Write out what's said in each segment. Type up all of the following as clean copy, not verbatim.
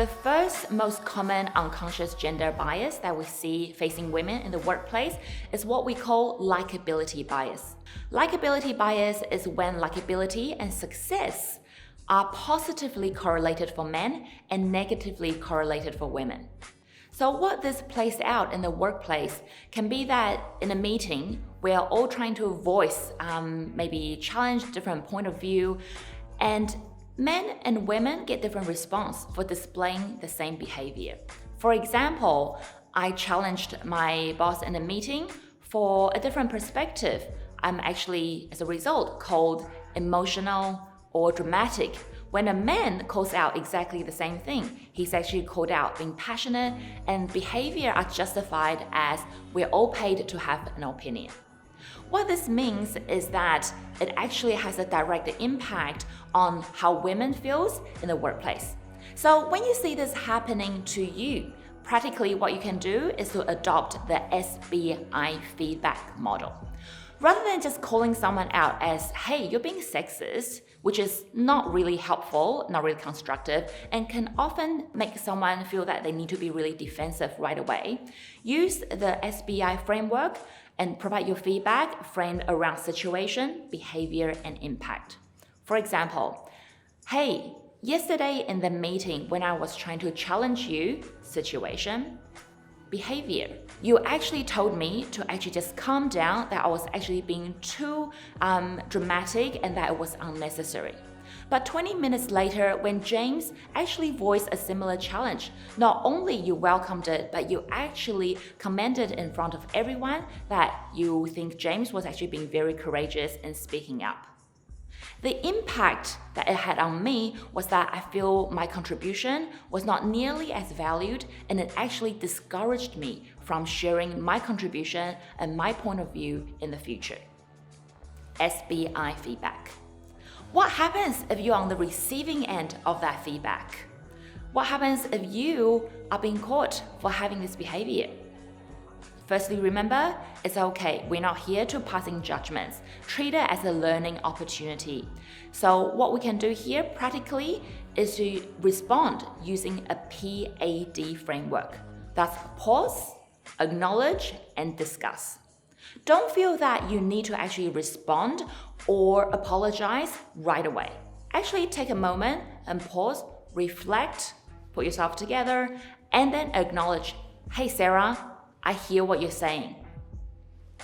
The first most common unconscious gender bias that we see facing women in the workplace is what we call likability bias. Likability bias is when likability and success are positively correlated for men and negatively correlated for women. So what this plays out in the workplace can be that in a meeting, we are all trying to voice, maybe challenge different point of view, and men and women get different response for displaying the same behavior. For example, I challenged my boss in a meeting for a different perspective. I'm actually, as a result, called emotional or dramatic. When a man calls out exactly the same thing, he's actually called out being passionate, and behavior are justified as we're all paid to have an opinion. What this means is that it actually has a direct impact on how women feels in the workplace. So when you see this happening to you, practically what you can do is to adopt the SBI feedback model. Rather than just calling someone out as, hey, you're being sexist, which is not really helpful, not really constructive, and can often make someone feel that they need to be really defensive right away, use the SBI framework and provide your feedback framed around situation, behavior, and impact. For example, hey, yesterday in the meeting when I was trying to challenge you, situation, behavior, you actually told me to actually just calm down, that I was actually being too dramatic and that it was unnecessary. But 20 minutes later, when James actually voiced a similar challenge, not only you welcomed it, but you actually commented in front of everyone that you think James was actually being very courageous in speaking up. The impact that it had on me was that I feel my contribution was not nearly as valued, and it actually discouraged me from sharing my contribution and my point of view in the future. SBI feedback. What happens if you're on the receiving end of that feedback? What happens if you are being caught for having this behavior? Firstly, remember, it's okay. We're not here to passing judgments. Treat it as a learning opportunity. So what we can do here practically is to respond using a PAD framework. That's pause, acknowledge, and discuss. Don't feel that you need to actually respond or apologize right away. Actually take a moment and pause, reflect, put yourself together, and then acknowledge, hey Sarah, I hear what you're saying.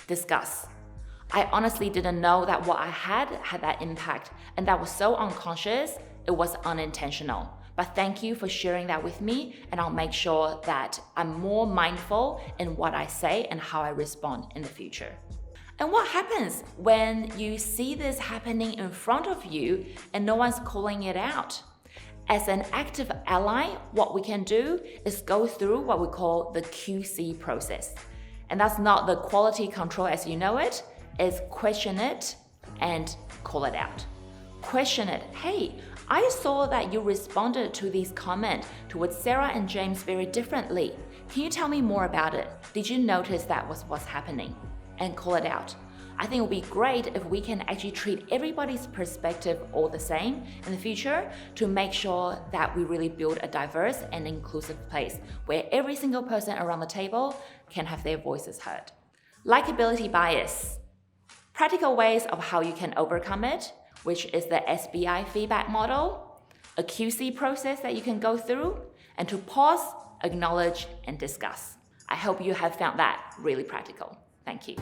Discuss. I honestly didn't know that what I had that impact, and that was so unconscious, it was unintentional. But thank you for sharing that with me, and I'll make sure that I'm more mindful in what I say and how I respond in the future. And what happens when you see this happening in front of you and no one's calling it out? As an active ally, what we can do is go through what we call the QC process. And that's not the quality control as you know it, it's question it and call it out. Question it, hey, I saw that you responded to this comment towards Sarah and James very differently. Can you tell me more about it? Did you notice that was what's happening? And call it out. I think it would be great if we can actually treat everybody's perspective all the same in the future to make sure that we really build a diverse and inclusive place where every single person around the table can have their voices heard. Likability bias. Practical ways of how you can overcome it, which is the SBI feedback model, a QC process that you can go through, and to pause, acknowledge, and discuss. I hope you have found that really practical. Thank you.